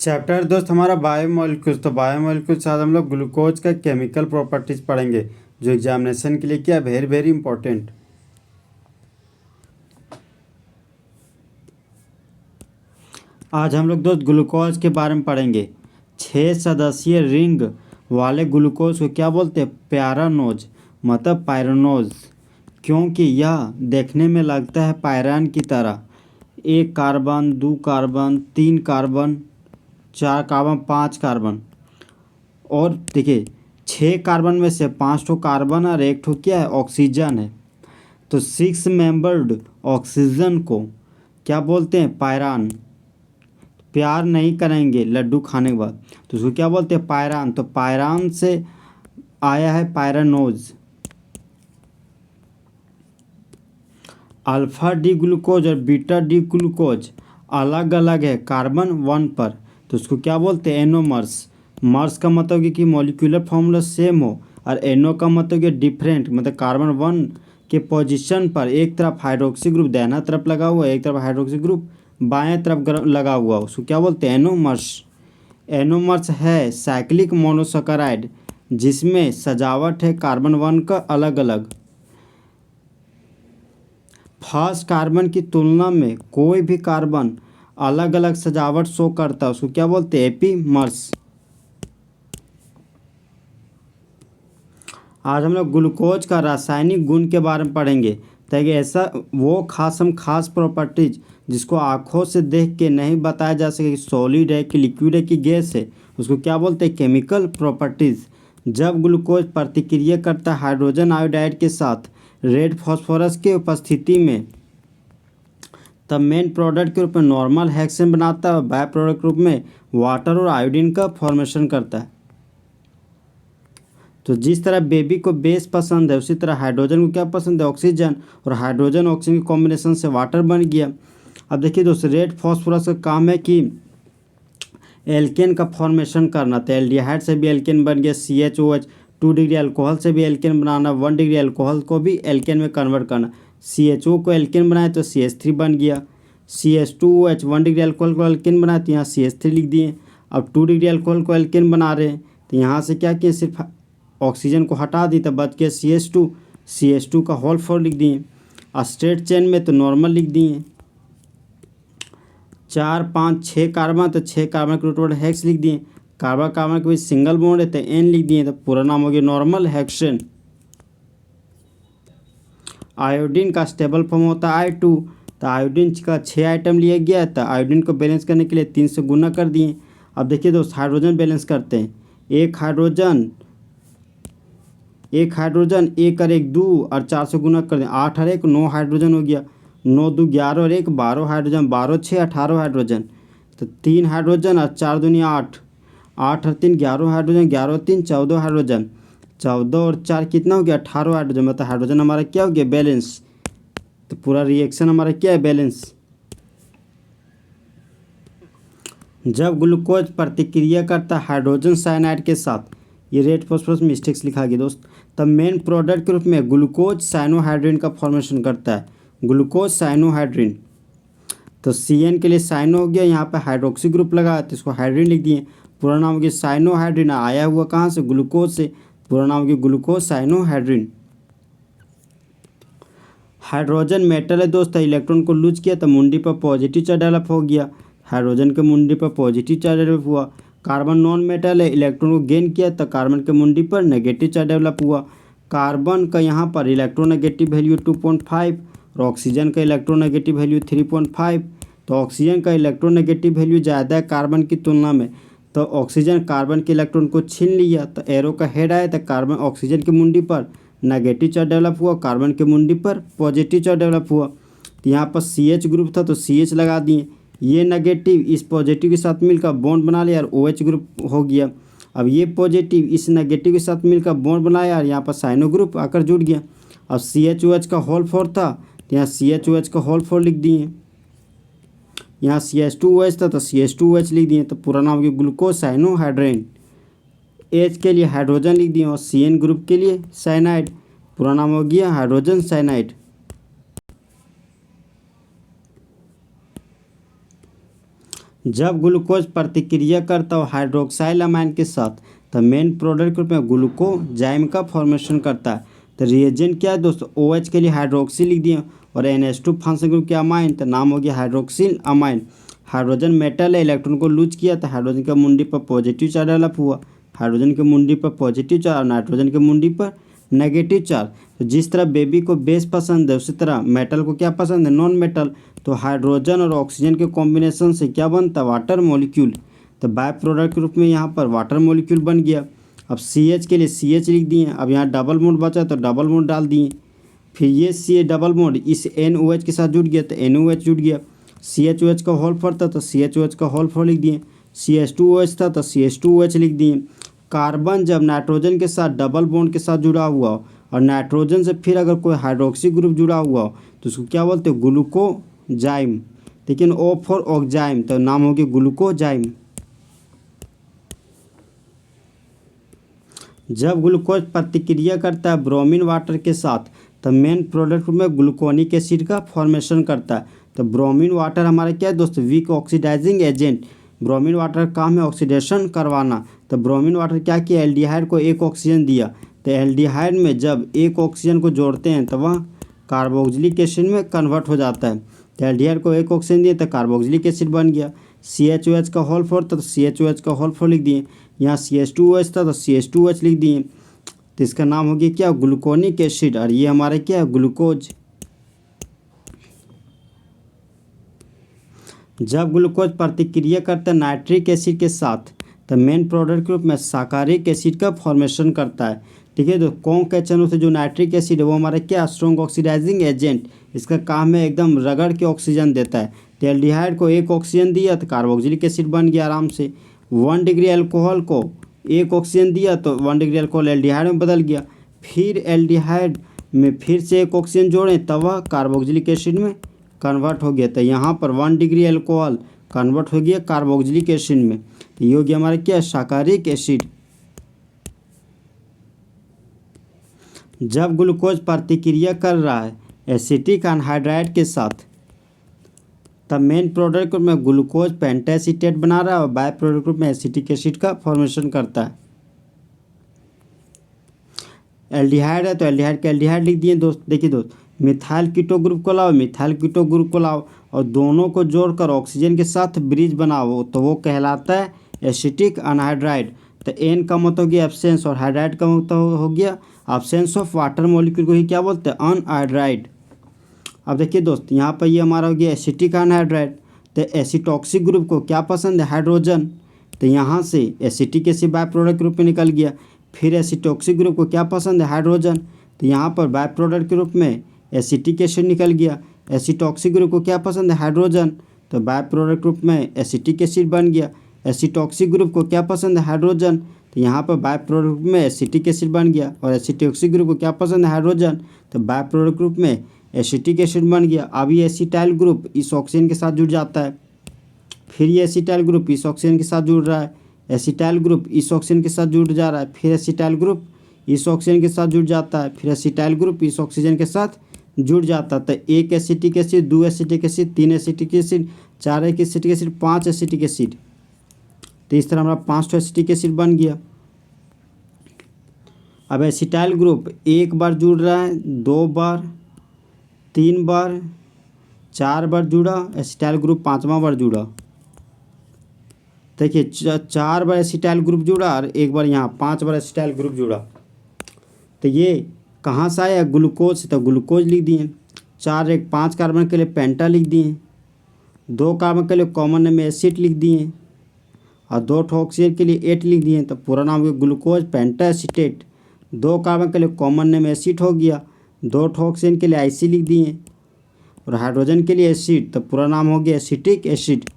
Chapter दोस्त हमारा biomolecules. तो बायोमोलिक्यूल्स के साथ हम लोग ग्लूकोज का केमिकल प्रॉपर्टीज पढ़ेंगे जो एग्जामिनेशन के लिए क्या वेरी वेरी इंपॉर्टेंट। आज हम लोग दोस्त ग्लूकोज के बारे में पढ़ेंगे। 6 सदस्यीय रिंग वाले ग्लूकोज को क्या बोलते हैं? प्यारानोज, मतलब पायरानोज, क्योंकि यह देखने में लगता है पायरान की तरह। 1 carbon, 2 carbon, 3 carbon, 4 carbon, 5 carbon. और देखिए 6 कार्बन में से 5 ठो कार्बन और 1 ठो क्या है? ऑक्सीजन है। तो 6 मेंबर्ड ऑक्सीजन को क्या बोलते हैं? पायरान। प्यार नहीं करेंगे लड्डू खाने के बाद, तो उसको क्या बोलते हैं? पायरान। तो पायरान से आया है पायरानोज। अल्फा डी ग्लूकोज और बीटा डी ग्लूकोज अलग अलग है कार्बन 1 पर, तो उसको क्या बोलते हैं? एनोमर्स। मर्स का मतलब कि मॉलिक्यूलर फार्मूला सेम हो, और एनो का मतलब कि डिफरेंट, मतलब कार्बन 1 के पोजीशन पर एक तरफ हाइड्रोक्सी ग्रुप दाहिना तरफ लगा हुआ है, एक तरफ हाइड्रोक्सी ग्रुप बाएं तरफ लगा हुआ, उसको क्या बोलते हैं? एनोमर्स। एनोमर्स है साइक्लिक मोनोसैकेराइड जिसमें सजावट है कार्बन 1 का अलग अलग। फर्स्ट कार्बन की तुलना में कोई भी कार्बन अलग अलग सजावट शो करता है, उसको क्या बोलते हैं? एपीमर्स। आज हम लोग ग्लूकोज का रासायनिक गुण के बारे में पढ़ेंगे, ताकि ऐसा वो खास प्रॉपर्टीज जिसको आँखों से देख के नहीं बताया जा सके कि सॉलिड है कि लिक्विड है कि गैस है, उसको क्या बोलते हैं? Chemical properties. जब ग्लूकोज प्रतिक्रिया करता है हाइड्रोजन आयोडाइड के साथ रेड फास्फोरस के उपस्थिति में, तब मेन प्रोडक्ट के रूप में नॉर्मल हेक्सेन बनाता है, बाय प्रोडक्ट के रूप में वाटर और आयोडीन का फॉर्मेशन करता है। तो जिस तरह बेबी को बेस पसंद है, उसी तरह हाइड्रोजन को क्या पसंद है? ऑक्सीजन। और हाइड्रोजन ऑक्सीजन के कॉम्बिनेशन से वाटर बन गया। अब देखिए दोस्तों, रेड फास्फोरस का काम है कि एल्केन का फॉर्मेशन करना। तो एल्डिहाइड से भी एल्केन बन गया, CHOH। 2 डिग्री अल्कोहल से भी एल्केन बनाना, 1 डिग्री अल्कोहल को भी एल्केन में कन्वर्ट करना। CHO को एल्केन बनाए तो CH3 बन गया। CH2OH 1 डिग्री अल्कोहल को एल्केन बनाए तो यहाँ CH3 लिख दिए। अब 2 डिग्री अल्कोहल को एल्केन बना रहे हैं, तो यहाँ से क्या किए? सिर्फ ऑक्सीजन को हटा दी तो बच गया CH2 का होल 4 लिख दिए। स्ट्रेट चेन में तो नॉर्मल लिख दिए। 4 5 6 कार्बन, तो 6 कार्बन के रूट वर्ड हेक्स लिख दिए। कार्बन कार्बन के बीच सिंगल बॉन्ड है तो N लिख दिए, तो पूरा नाम हो गया नॉर्मल हेक्सेन। आयोडीन का स्टेबल फॉर्म होता है I2। तो आयोडीन का 6 आइटम लिया गया, तो आयोडीन को बैलेंस करने के लिए 3 से गुना कर दिए। अब देखिए दोस्त, हाइड्रोजन बैलेंस करते हैं। एक हाइड्रोजन 1 और 1 2 और 4 से गुना कर दें, 8 और 1 9 हाइड्रोजन हो गया। 9 2 11 और 1 12 हाइड्रोजन, 12 6 18 हाइड्रोजन। तो 3 हाइड्रोजन और 4 दूनी 8, 8 और 3 11 हाइड्रोजन, 11 और 3 14 हाइड्रोजन, 14 और 4 कितना हो गया? 18 हाइड्रोजन। मतलब हाइड्रोजन हमारा क्या हो गया? बैलेंस। तो पूरा रिएक्शन हमारा क्या है? बैलेंस। जब ग्लूकोज प्रतिक्रिया करता है हाइड्रोजन साइनाइड के साथ, ये रेड फॉस्फोरस मिस्टेक्स लिखा गया दोस्त, तब मेन प्रोडक्ट के रूप में ग्लूकोज साइनोहाइड्रिन का फॉर्मेशन करता है। Glucose cyanohydrin. तो CN के लिए साइनो हो गया, यहाँ पे हाइड्रोक्सी ग्रुप लगा तो इसको हाइड्रिन लिख दिए। पूरा नाम हो गया साइनोहाइड्रिन। आया हुआ कहाँ से? ग्लूकोज से। पूरा नाम हो गया ग्लूकोज साइनोहाइड्रिन। हाइड्रोजन मेटल है दोस्त, इलेक्ट्रॉन को लूज किया तो मुंडी पर पॉजिटिव चार्ज डेवलप हो गया। हाइड्रोजन के मुंडी पर पॉजिटिव चार्ज डेवलप हुआ। कार्बन नॉन मेटल है, इलेक्ट्रॉन को गेन किया तो कार्बन के मुंडी पर नेगेटिव चार्ज डेवलप हुआ। कार्बन का यहाँ पर इलेक्ट्रोनेगेटिव वैल्यू 2.5 और ऑक्सीजन का इलेक्ट्रोनेगेटिव वैल्यू 3.5। तो ऑक्सीजन का इलेक्ट्रोनेगेटिव वैल्यू ज़्यादा है कार्बन की तुलना में, तो ऑक्सीजन कार्बन के इलेक्ट्रॉन को छीन लिया, तो एरो का हेड आया तो कार्बन ऑक्सीजन की मुंडी पर नेगेटिव चार्ज डेवलप हुआ, कार्बन की मुंडी पर पॉजिटिव चार्ज डेवलप हुआ। तो यहाँ पर CH ग्रुप था तो CH लगा दिए। ये नेगेटिव इस पॉजिटिव के साथ मिलकर बॉन्ड बना लिया और OH ग्रुप हो गया। अब ये पॉजिटिव इस नेगेटिव के साथ मिलकर बॉन्ड बनाया और यहाँ पर साइनो ग्रुप आकर जुड़ गया। अब CHOH का होल 4 था तो यहाँ CHOH का होल 4 लिख दिए। यहाँ CH2OH था तो CH2OH लिख दिए। तो पूरा नाम हो गया ग्लूकोज साइनोहाइड्रिन। H के लिए हाइड्रोजन लिख दिए और CN ग्रुप के लिए साइनाइड। पूरा नाम हो गया हाइड्रोजन साइनाइड। जब ग्लूकोज प्रतिक्रिया करता हो हाइड्रोक्साइल अमाइन के साथ तो मेन प्रोडक्ट के रूप में ग्लूकोजाइम का फॉर्मेशन करता है। तो रिएजेंट क्या है दोस्तों, OH के लिए हाइड्रोक्सी लिख दिए और NH2 फंक्शन ग्रुप के अमाइन, तो नाम हो गया हाइड्रोक्सिल अमाइन। हाइड्रोजन मेटल है, इलेक्ट्रॉन को लूज किया तो हाइड्रोजन के मुंडी पर पॉजिटिव चार्ज डेवलप हुआ, हाइड्रोजन के मुंडी पर पॉजिटिव चार्ज और नाइट्रोजन के मुंडी पर नेगेटिव चार्ज। तो जिस तरह बेबी को बेस पसंद है उसी तरह मेटल को क्या पसंद है, नॉन मेटल। तो हाइड्रोजन और ऑक्सीजन के कॉम्बिनेशन से क्या बनता है, वाटर मॉलिक्यूल। तो बाय प्रोडक्ट के रूप में यहाँ पर वाटर मॉलिक्यूल बन गया। अब CH के लिए CH लिख दिए। अब यहाँ डबल बॉन्ड बचा तो डबल बॉन्ड डाल दिए। फिर ये CH डबल बॉन्ड इस NOH के साथ जुड़ गया तो NOH जुड़ गया। CHOH का होल फॉर था तो CHOH का होल फॉर लिख दिए। CH2OH था तो CH2OH लिख दिए। कार्बन जब नाइट्रोजन के साथ डबल बॉन्ड के साथ जुड़ा हुआ हो और नाइट्रोजन से फिर अगर कोई हाइड्रोक्सी ग्रुप जुड़ा हुआ हो तो उसको क्या बोलते हैं, ग्लूकोजाइम। लेकिन O फॉर ऑक्जाइम तो नाम हो गया ग्लूकोजाइम। जब ग्लूकोज प्रतिक्रिया करता है ब्रोमीन वाटर के साथ तो मेन प्रोडक्ट में ग्लूकोनिक एसिड का फॉर्मेशन करता है। तो ब्रोमीन वाटर हमारा क्या है दोस्तों, weak oxidising agent. Bromine water का काम है ऑक्सीडेशन करवाना। तो ब्रोमीन वाटर क्या किया, एल्डिहाइड को एक ऑक्सीजन दिया। तो एल्डिहाइड में जब एक ऑक्सीजन को जोड़ते हैं तो वह कार्बोक्सिलिक एसिड में कन्वर्ट हो जाता है। तो एल्डिहाइड को एक ऑक्सीजन दिया तो कार्बोक्सिलिक एसिड बन गया। CHOH का होल फॉर था तो CHOH का होल फॉर लिख दिए। यहाँ CH2OH था तो CH2OH लिख दिए। तो इसका नाम हो गया क्या, ग्लूकोनिक एसिड। और ये हमारा क्या है, ग्लूकोज। जब ग्लूकोज प्रतिक्रिया करता है नाइट्रिक एसिड के साथ तो मेन प्रोडक्ट के रूप में साकारिक एसिड का फॉर्मेशन करता है। ठीक है, तो कौन एचएनओ से जो नाइट्रिक एसिड है वो हमारा क्या, स्ट्रॉन्ग ऑक्सीडाइजिंग एजेंट। इसका काम है एकदम रगड़ के ऑक्सीजन देता है। तो एल्डिहाइड को एक ऑक्सीजन दिया तो कार्बोक्सिलिक एसिड बन गया आराम से। 1 डिग्री अल्कोहल को एक ऑक्सीजन दिया तो 1 डिग्री अल्कोहल एल्डिहाइड में बदल गया। फिर एल्डिहाइड में फिर से एक ऑक्सीजन जोड़ें तब वह कार्बोक्सिलिक एसिड में कन्वर्ट हो गया। तो यहाँ पर 1 डिग्री अल्कोहल कन्वर्ट हो गया कार्बोक्सिलिक एसिड में। तो ये हो गया हमारा क्या, साकारिक एसिड। जब ग्लूकोज प्रतिक्रिया कर रहा है एसिटिक अनहाइड्राइड के साथ तब मेन प्रोडक्ट में ग्लूकोज पेंटाएसीटेट बना रहा है और बाय प्रोडक्ट ग्रुप में एसिटिक एसिड का फॉर्मेशन करता है। एल्डिहाइड है तो एल्डिहाइड का एल्डिहाइड लिख दिए दोस्त। देखिए दोस्त, मिथाइल कीटो ग्रुप को लाओ, मिथाइल कीटो ग्रुप को लाओ और दोनों को जोड़कर ऑक्सीजन के साथ ब्रिज बनाओ तो वो कहलाता है एसिटिक अनहाइड्राइड। तो N का मतलब हो गया एब्सेंस और हाइड्राइड का मतलब हो गया एब्सेंस ऑफ वाटर मॉलिक्यूल को ही क्या बोलते हैं, अनहाइड्राइड। अब देखिए दोस्त, यहाँ पर ये हमारा हो गया एसिटिक अनहाइड्राइड। तो एसिटॉक्सिक ग्रुप को क्या पसंद है, हाइड्रोजन। तो यहाँ से एसिटिक एसिड बाय प्रोडक्ट के रूप में निकल गया। फिर एसिटॉक्सिक ग्रुप को क्या पसंद है, हाइड्रोजन। तो यहाँ पर बाय प्रोडक्ट के रूप में एसिटिक एसिड निकल गया। एसिटॉक्सिक ग्रुप को क्या पसंद है, हाइड्रोजन। तो बाय प्रोडक्ट ग्रुप में एसिटिक एसिड बन गया। एसिटॉक्सिक ग्रुप को क्या पसंद है, हाइड्रोजन। तो यहाँ पर बाय प्रोडक्ट ग्रुप में एसिटिक एसिड बन गया। और एसिटॉक्सिक ग्रुप को क्या पसंद है, हाइड्रोजन। तो बाय प्रोडक्ट ग्रुप में एसिटिक एसिड बन गया। अब ये एसिटाइल ग्रुप इस ऑक्सीजन के साथ जुड़ जाता है। फिर ये एसिटाइल ग्रुप इस ऑक्सीजन के साथ जुड़ रहा है। एसिटाइल ग्रुप इस ऑक्सीजन के साथ जुड़ जा रहा है। फिर एसिटाइल ग्रुप इस ऑक्सीजन के साथ जुड़ जाता है। फिर एसिटाइल ग्रुप इस ऑक्सीजन के साथ जुड़ जाता है। तो 1 acetic acid, 2 acetic acid, 3 acetic acid, 4 acetic acid, 5 acetic acid. तो इस तरह हमारा 5 एसिटिक एसिड बन गया। अब एसिटाइल ग्रुप एक बार जुड़ रहा है, 2 बार, 3 बार, 4 बार जुड़ा। एसिटाइल ग्रुप 5वां बार जुड़ा। देखिए 4 बार एसिटाइल ग्रुप जुड़ा और एक बार यहाँ 5 बार एसिटाइल ग्रुप जुड़ा। तो ये कहाँ से आया, ग्लूकोज से। तो ग्लूकोज लिख दिए। 4 एक 5 कार्बन के लिए पेंटा लिख दिए। 2 कार्बन के लिए कॉमन नेम एसिड लिख दिए और 2 ऑक्सीजन के लिए 8 लिख दिए। तो पूरा नाम हो गया ग्लूकोज पेंटाएसीटेट। 2 कार्बन के लिए कॉमन नेम एसिड हो गया। 2 ऑक्सीजन के लिए आईसी लिख दिए और हाइड्रोजन के लिए एसिड। तो पूरा नाम हो गया एसिटिक एसिड।